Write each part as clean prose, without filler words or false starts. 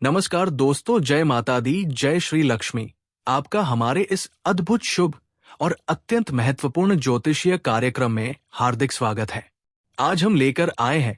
नमस्कार दोस्तों, जय माता दी, जय श्री लक्ष्मी। आपका हमारे इस अद्भुत, शुभ और अत्यंत महत्वपूर्ण ज्योतिषीय कार्यक्रम में हार्दिक स्वागत है। आज हम लेकर आए हैं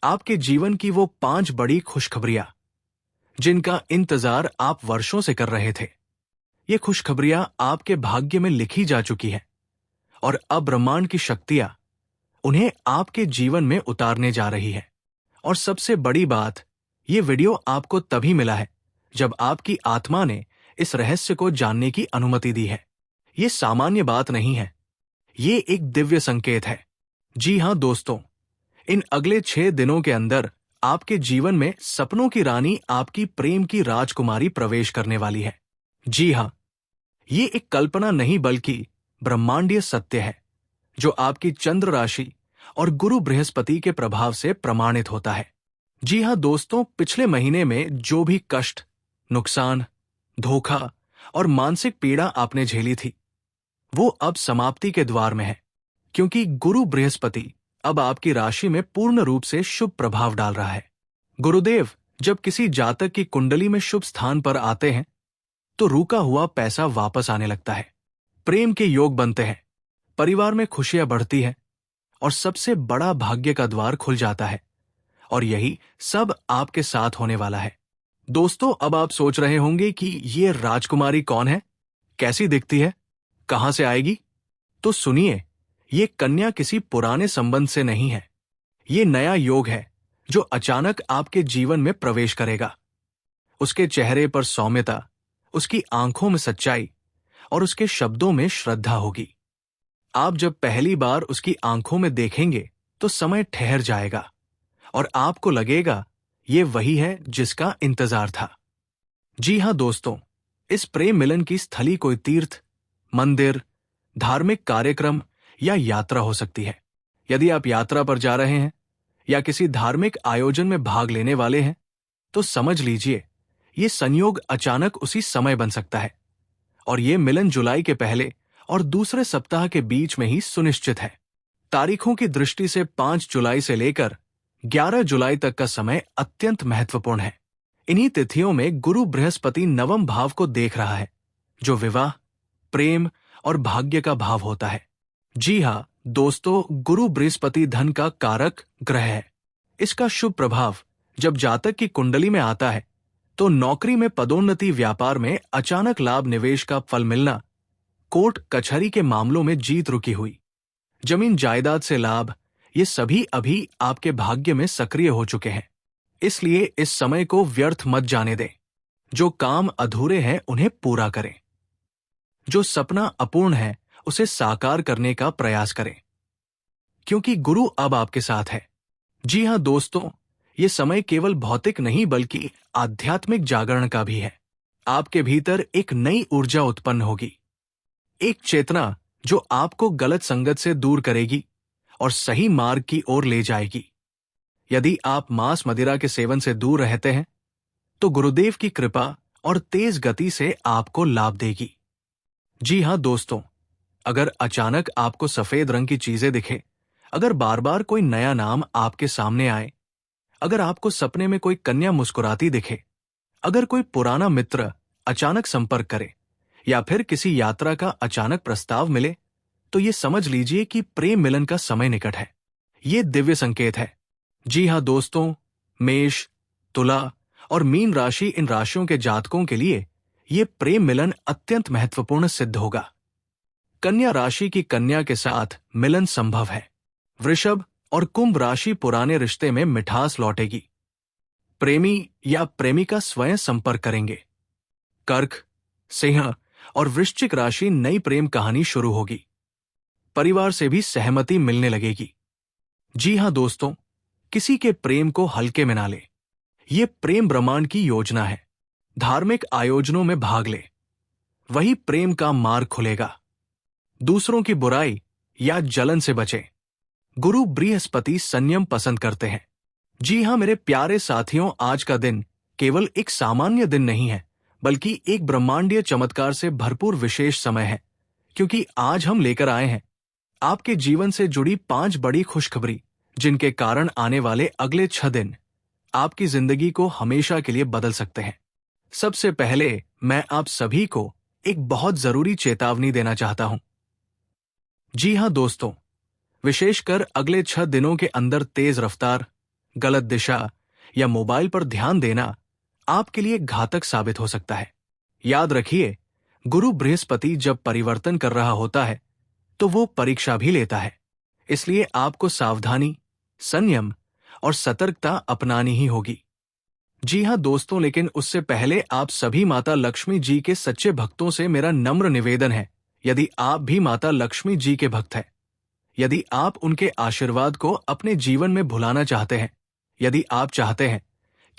आपके जीवन की वो 5 बड़ी खुशखबरियां जिनका इंतजार आप वर्षों से कर रहे थे। ये खुशखबरियां आपके भाग्य में लिखी जा चुकी हैं और अब ब्रह्मांड की शक्तियां उन्हें आपके जीवन में उतारने जा रही है। और सबसे बड़ी बात, ये वीडियो आपको तभी मिला है जब आपकी आत्मा ने इस रहस्य को जानने की अनुमति दी है। ये सामान्य बात नहीं है, ये एक दिव्य संकेत है। जी हां दोस्तों, इन अगले 6 दिनों के अंदर आपके जीवन में सपनों की रानी, आपकी प्रेम की राजकुमारी प्रवेश करने वाली है। जी हां, ये एक कल्पना नहीं बल्कि ब्रह्मांडीय सत्य है जो आपकी चंद्र राशि और गुरु बृहस्पति के प्रभाव से प्रमाणित होता है। जी हां दोस्तों, पिछले महीने में जो भी कष्ट, नुकसान, धोखा और मानसिक पीड़ा आपने झेली थी, वो अब समाप्ति के द्वार में है, क्योंकि गुरु बृहस्पति अब आपकी राशि में पूर्ण रूप से शुभ प्रभाव डाल रहा है। गुरुदेव जब किसी जातक की कुंडली में शुभ स्थान पर आते हैं तो रुका हुआ पैसा वापस आने लगता है, प्रेम के योग बनते हैं, परिवार में खुशियां बढ़ती हैं और सबसे बड़ा भाग्य का द्वार खुल जाता है। और यही सब आपके साथ होने वाला है। दोस्तों, अब आप सोच रहे होंगे कि ये राजकुमारी कौन है, कैसी दिखती है, कहां से आएगी? तो सुनिए, ये कन्या किसी पुराने संबंध से नहीं है। ये नया योग है जो अचानक आपके जीवन में प्रवेश करेगा। उसके चेहरे पर सौम्यता, उसकी आंखों में सच्चाई और उसके शब्दों में श्रद्धा होगी। आप जब पहली बार उसकी आंखों में देखेंगे तो समय ठहर जाएगा और आपको लगेगा ये वही है जिसका इंतजार था। जी हां दोस्तों, इस प्रेम मिलन की स्थली कोई तीर्थ, मंदिर, धार्मिक कार्यक्रम या यात्रा हो सकती है। यदि आप यात्रा पर जा रहे हैं या किसी धार्मिक आयोजन में भाग लेने वाले हैं तो समझ लीजिए ये संयोग अचानक उसी समय बन सकता है। और ये मिलन जुलाई के पहले और दूसरे सप्ताह के बीच में ही सुनिश्चित है। तारीखों की दृष्टि से 5 जुलाई से लेकर 11 जुलाई तक का समय अत्यंत महत्वपूर्ण है। इन्हीं तिथियों में गुरु बृहस्पति नवम भाव को देख रहा है, जो विवाह, प्रेम और भाग्य का भाव होता है। जी हां दोस्तों, गुरु बृहस्पति धन का कारक ग्रह है। इसका शुभ प्रभाव जब जातक की कुंडली में आता है तो नौकरी में पदोन्नति, व्यापार में अचानक लाभ, निवेश का फल मिलना, कोर्ट कचहरी के मामलों में जीत रुकी हुई, जमीन जायदाद से लाभ, ये सभी अभी आपके भाग्य में सक्रिय हो चुके हैं। इसलिए इस समय को व्यर्थ मत जाने दें। जो काम अधूरे हैं उन्हें पूरा करें। जो सपना अपूर्ण है उसे साकार करने का प्रयास करें, क्योंकि गुरु अब आपके साथ है। जी हां दोस्तों, ये समय केवल भौतिक नहीं बल्कि आध्यात्मिक जागरण का भी है। आपके भीतर एक नई ऊर्जा उत्पन्न होगी, एक चेतना जो आपको गलत संगत से दूर करेगी और सही मार्ग की ओर ले जाएगी। यदि आप मांस मदिरा के सेवन से दूर रहते हैं तो गुरुदेव की कृपा और तेज गति से आपको लाभ देगी। जी हां दोस्तों, अगर अचानक आपको सफेद रंग की चीजें दिखे, अगर बार बार कोई नया नाम आपके सामने आए, अगर आपको सपने में कोई कन्या मुस्कुराती दिखे, अगर कोई पुराना मित्र अचानक संपर्क करे या फिर किसी यात्रा का अचानक प्रस्ताव मिले, तो ये समझ लीजिए कि प्रेम मिलन का समय निकट है। ये दिव्य संकेत है। जी हां दोस्तों, मेष, तुला और मीन राशि, इन राशियों के जातकों के लिए ये प्रेम मिलन अत्यंत महत्वपूर्ण सिद्ध होगा। कन्या राशि की कन्या के साथ मिलन संभव है। वृषभ और कुंभ राशि, पुराने रिश्ते में मिठास लौटेगी। प्रेमी या प्रेमिका स्वयं संपर्क करेंगे। कर्क, सिंह और वृश्चिक राशि, नई प्रेम कहानी शुरू होगी। परिवार से भी सहमति मिलने लगेगी। जी हां दोस्तों, किसी के प्रेम को हल्के में ना ले। ये प्रेम ब्रह्मांड की योजना है। धार्मिक आयोजनों में भाग ले, वही प्रेम का मार्ग खुलेगा। दूसरों की बुराई या जलन से बचें। गुरु बृहस्पति संयम पसंद करते हैं। जी हां मेरे प्यारे साथियों, आज का दिन केवल एक सामान्य दिन नहीं है बल्कि एक ब्रह्मांडीय चमत्कार से भरपूर विशेष समय है, क्योंकि आज हम लेकर आए हैं आपके जीवन से जुड़ी 5 बड़ी खुशखबरी, जिनके कारण आने वाले अगले 6 दिन आपकी जिंदगी को हमेशा के लिए बदल सकते हैं। सबसे पहले मैं आप सभी को एक बहुत जरूरी चेतावनी देना चाहता हूं। जी हां दोस्तों, विशेषकर अगले 6 दिनों के अंदर तेज रफ्तार, गलत दिशा या मोबाइल पर ध्यान देना आपके लिए घातक साबित हो सकता है। याद रखिए, गुरु बृहस्पति जब परिवर्तन कर रहा होता है तो वो परीक्षा भी लेता है। इसलिए आपको सावधानी, संयम और सतर्कता अपनानी ही होगी। जी हां दोस्तों, लेकिन उससे पहले आप सभी माता लक्ष्मी जी के सच्चे भक्तों से मेरा नम्र निवेदन है, यदि आप भी माता लक्ष्मी जी के भक्त हैं, यदि आप उनके आशीर्वाद को अपने जीवन में भुलाना चाहते हैं, यदि आप चाहते हैं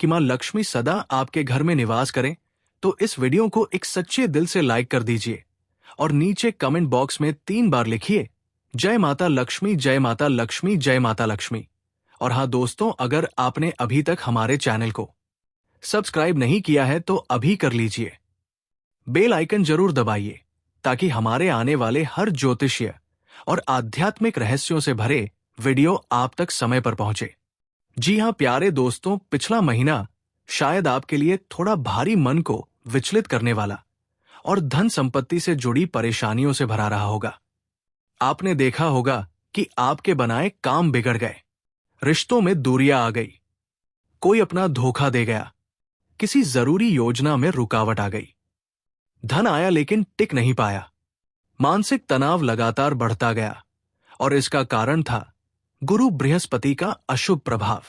कि मां लक्ष्मी सदा आपके घर में निवास करें, तो इस वीडियो को एक सच्चे दिल से लाइक कर दीजिए और नीचे कमेंट बॉक्स में 3 बार लिखिए, जय माता लक्ष्मी, जय माता लक्ष्मी, जय माता लक्ष्मी। और हाँ दोस्तों, अगर आपने अभी तक हमारे चैनल को सब्सक्राइब नहीं किया है तो अभी कर लीजिए। बेल आइकन जरूर दबाइए ताकि हमारे आने वाले हर ज्योतिषीय और आध्यात्मिक रहस्यों से भरे वीडियो आप तक समय पर पहुंचे। जी हां प्यारे दोस्तों, पिछला महीना शायद आपके लिए थोड़ा भारी, मन को विचलित करने वाला और धन संपत्ति से जुड़ी परेशानियों से भरा रहा होगा। आपने देखा होगा कि आपके बनाए काम बिगड़ गए, रिश्तों में दूरियां आ गई, कोई अपना धोखा दे गया, किसी जरूरी योजना में रुकावट आ गई। धन आया लेकिन टिक नहीं पाया, मानसिक तनाव लगातार बढ़ता गया और इसका कारण था गुरु बृहस्पति का अशुभ प्रभाव।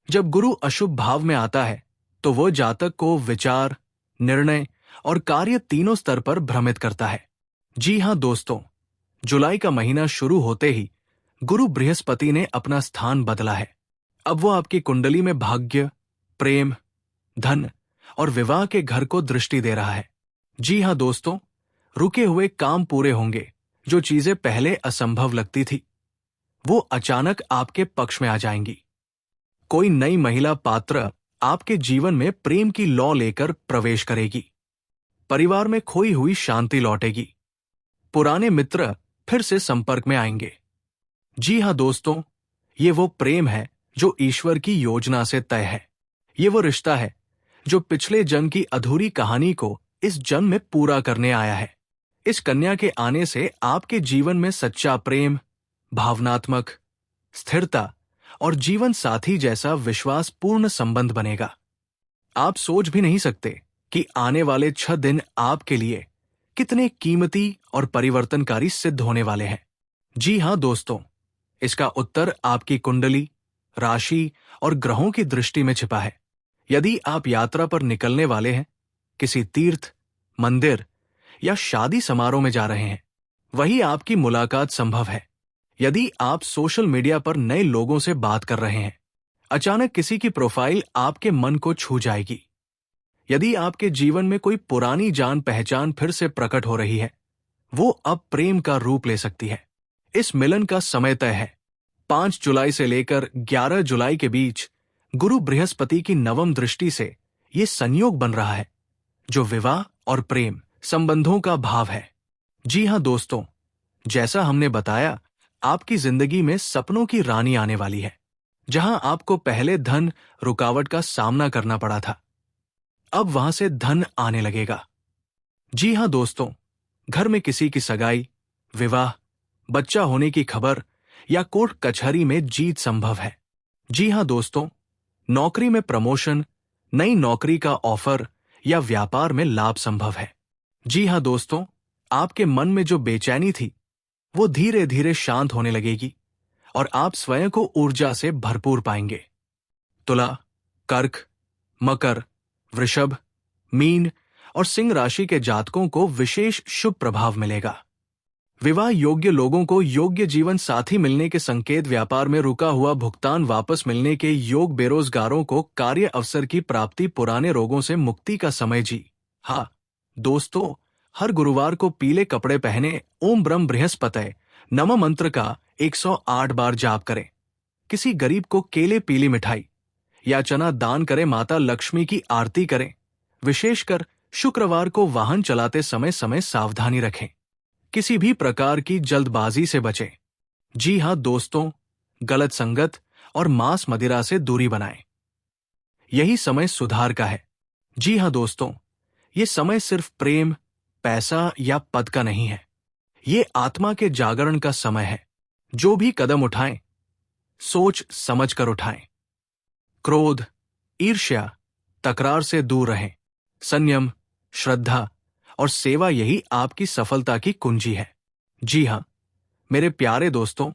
जब गुरु अशुभ भाव में आता है तो वो जातक को विचार, निर्णय और कार्य तीनों स्तर पर भ्रमित करता है। जी हां दोस्तों, जुलाई का महीना शुरू होते ही गुरु बृहस्पति ने अपना स्थान बदला है। अब वो आपकी कुंडली में भाग्य, प्रेम, धन और विवाह के घर को दृष्टि दे रहा है। जी हां दोस्तों, रुके हुए काम पूरे होंगे। जो चीजें पहले असंभव लगती थी वो अचानक आपके पक्ष में आ जाएंगी। कोई नई महिला पात्र आपके जीवन में प्रेम की लौ लेकर प्रवेश करेगी। परिवार में खोई हुई शांति लौटेगी। पुराने मित्र फिर से संपर्क में आएंगे। जी हां दोस्तों, ये वो प्रेम है जो ईश्वर की योजना से तय है। ये वो रिश्ता है जो पिछले जन्म की अधूरी कहानी को इस जन्म में पूरा करने आया है। इस कन्या के आने से आपके जीवन में सच्चा प्रेम, भावनात्मक स्थिरता और जीवन साथी जैसा विश्वासपूर्ण संबंध बनेगा। आप सोच भी नहीं सकते कि आने वाले 6 दिन आपके लिए कितने कीमती और परिवर्तनकारी सिद्ध होने वाले हैं। जी हां दोस्तों, इसका उत्तर आपकी कुंडली, राशि और ग्रहों की दृष्टि में छिपा है। यदि आप यात्रा पर निकलने वाले हैं, किसी तीर्थ, मंदिर या शादी समारोह में जा रहे हैं, वही आपकी मुलाकात संभव है। यदि आप सोशल मीडिया पर नए लोगों से बात कर रहे हैं, अचानक किसी की प्रोफाइल आपके मन को छू जाएगी। यदि आपके जीवन में कोई पुरानी जान पहचान फिर से प्रकट हो रही है, वो अब प्रेम का रूप ले सकती है। इस मिलन का समय तय है। 5 जुलाई से लेकर 11 जुलाई के बीच गुरु बृहस्पति की नवम दृष्टि से ये संयोग बन रहा है जो विवाह और प्रेम संबंधों का भाव है। जी हां दोस्तों, जैसा हमने बताया, आपकी जिंदगी में सपनों की रानी आने वाली है। जहां आपको पहले धन रुकावट का सामना करना पड़ा था, अब वहां से धन आने लगेगा। जी हां दोस्तों, घर में किसी की सगाई, विवाह, बच्चा होने की खबर या कोर्ट कचहरी में जीत संभव है। जी हां दोस्तों, नौकरी में प्रमोशन, नई नौकरी का ऑफर या व्यापार में लाभ संभव है। जी हां दोस्तों, आपके मन में जो बेचैनी थी वो धीरे धीरे शांत होने लगेगी और आप स्वयं को ऊर्जा से भरपूर पाएंगे। तुला, कर्क, मकर, वृषभ, मीन और सिंह राशि के जातकों को विशेष शुभ प्रभाव मिलेगा। विवाह योग्य लोगों को योग्य जीवन साथी मिलने के संकेत, व्यापार में रुका हुआ भुगतान वापस मिलने के योग, बेरोजगारों को कार्य अवसर की प्राप्ति, पुराने रोगों से मुक्ति का समय। जी हाँ दोस्तों, हर गुरुवार को पीले कपड़े पहने ओम ब्रह्म बृहस्पतये नमः मंत्र का 108 बार जाप करें। किसी गरीब को केले, पीली मिठाई या चना दान करें। माता लक्ष्मी की आरती करें। विशेषकर शुक्रवार को वाहन चलाते समय सावधानी रखें। किसी भी प्रकार की जल्दबाजी से बचें। जी हां दोस्तों, गलत संगत और मांस मदिरा से दूरी बनाएं। यही समय सुधार का है। जी हाँ दोस्तों, ये समय सिर्फ प्रेम, पैसा या पद का नहीं है। ये आत्मा के जागरण का समय है। जो भी कदम उठाएं, सोच समझ कर उठाएं। क्रोध, ईर्ष्या, तकरार से दूर रहें। संयम, श्रद्धा और सेवा यही आपकी सफलता की कुंजी है। जी हाँ मेरे प्यारे दोस्तों,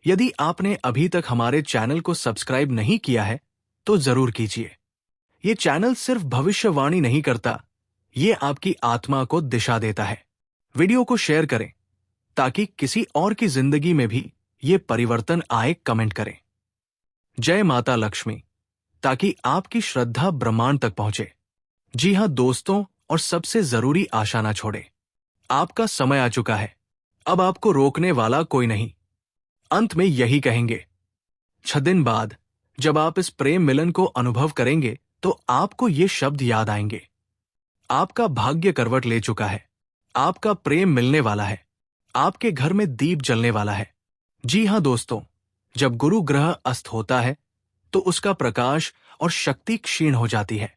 यदि आपने अभी तक हमारे चैनल को सब्सक्राइब नहीं किया है तो जरूर कीजिए। ये चैनल सिर्फ भविष्यवाणी नहीं करता, ये आपकी आत्मा को दिशा देता है। वीडियो को शेयर करें ताकि किसी और की जिंदगी में भी ये परिवर्तन आए। कमेंट करें जय माता लक्ष्मी ताकि आपकी श्रद्धा ब्रह्मांड तक पहुंचे। जी हाँ दोस्तों, और सबसे जरूरी आशा ना छोड़े। आपका समय आ चुका है। अब आपको रोकने वाला कोई नहीं। अंत में यही कहेंगे, 6 दिन बाद जब आप इस प्रेम मिलन को अनुभव करेंगे तो आपको ये शब्द याद आएंगे। आपका भाग्य करवट ले चुका है। आपका प्रेम मिलने वाला है। आपके घर में दीप जलने वाला है। जी हाँ दोस्तों, जब गुरु ग्रह अस्त होता है तो उसका प्रकाश और शक्ति क्षीण हो जाती है।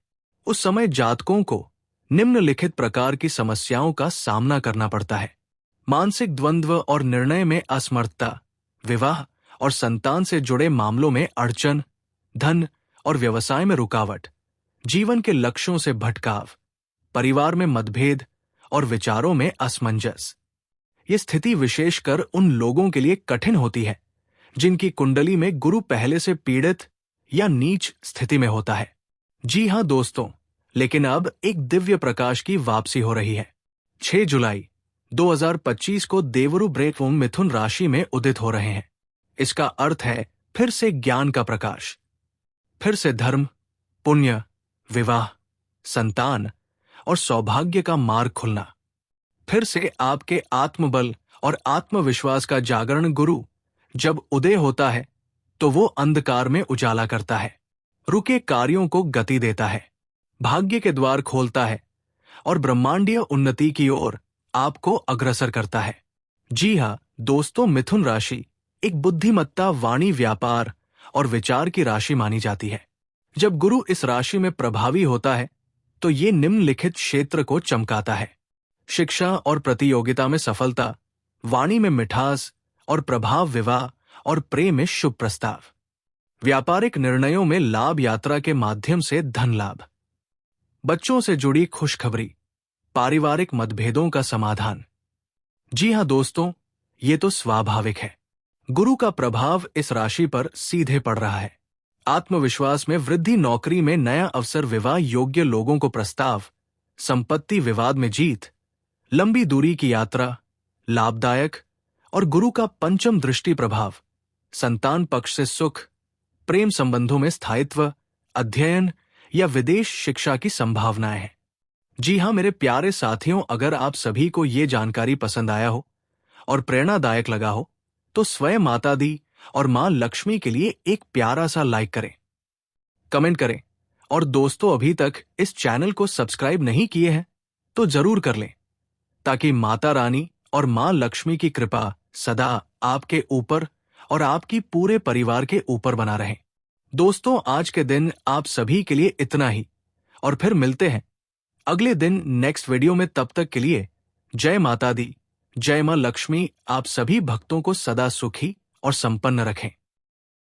उस समय जातकों को निम्नलिखित प्रकार की समस्याओं का सामना करना पड़ता है। मानसिक द्वंद्व और निर्णय में असमर्थता, विवाह और संतान से जुड़े मामलों में अड़चन, धन और व्यवसाय में रुकावट, जीवन के लक्ष्यों से भटकाव, परिवार में मतभेद और विचारों में असमंजस। ये स्थिति विशेषकर उन लोगों के लिए कठिन होती है जिनकी कुंडली में गुरु पहले से पीड़ित या नीच स्थिति में होता है। जी हाँ दोस्तों, लेकिन अब एक दिव्य प्रकाश की वापसी हो रही है। 6 जुलाई 2025 को देवरु ब्रेकवुम मिथुन राशि में उदित हो रहे हैं। इसका अर्थ है फिर से ज्ञान का प्रकाश, फिर से धर्म, पुण्य, विवाह, संतान और सौभाग्य का मार्ग खुलना, फिर से आपके आत्मबल और आत्मविश्वास का जागरण। गुरु जब उदय होता है तो वो अंधकार में उजाला करता है, रुके कार्यों को गति देता है, भाग्य के द्वार खोलता है और ब्रह्मांडीय उन्नति की ओर आपको अग्रसर करता है। जी हाँ दोस्तों, मिथुन राशि एक बुद्धिमत्ता, वाणी, व्यापार और विचार की राशि मानी जाती है। जब गुरु इस राशि में प्रभावी होता है तो ये निम्नलिखित क्षेत्र को चमकाता है: शिक्षा और प्रतियोगिता में सफलता, वाणी में मिठास और प्रभाव, विवाह और प्रेम में शुभ प्रस्ताव, व्यापारिक निर्णयों में लाभ, यात्रा के माध्यम से धन लाभ, बच्चों से जुड़ी खुशखबरी, पारिवारिक मतभेदों का समाधान। जी हाँ दोस्तों, ये तो स्वाभाविक है। गुरु का प्रभाव इस राशि पर सीधे पड़ रहा है। आत्मविश्वास में वृद्धि, नौकरी में नया अवसर, विवाह योग्य लोगों को प्रस्ताव, संपत्ति विवाद में जीत, लंबी दूरी की यात्रा लाभदायक और गुरु का पंचम दृष्टि प्रभाव, संतान पक्ष से सुख, प्रेम संबंधों में स्थायित्व, अध्ययन या विदेश शिक्षा की संभावनाएं हैं। जी हाँ मेरे प्यारे साथियों, अगर आप सभी को ये जानकारी पसंद आया हो और प्रेरणादायक लगा हो तो स्वयं माता दी और मां लक्ष्मी के लिए एक प्यारा सा लाइक करें, कमेंट करें और दोस्तों अभी तक इस चैनल को सब्सक्राइब नहीं किए हैं तो जरूर कर लें ताकि माता रानी और मां लक्ष्मी की कृपा सदा आपके ऊपर और आपकी पूरे परिवार के ऊपर बना रहे। दोस्तों आज के दिन आप सभी के लिए इतना ही, और फिर मिलते हैं अगले दिन नेक्स्ट वीडियो में। तब तक के लिए जय माता दी, जय मां लक्ष्मी आप सभी भक्तों को सदा सुखी और संपन्न रखें।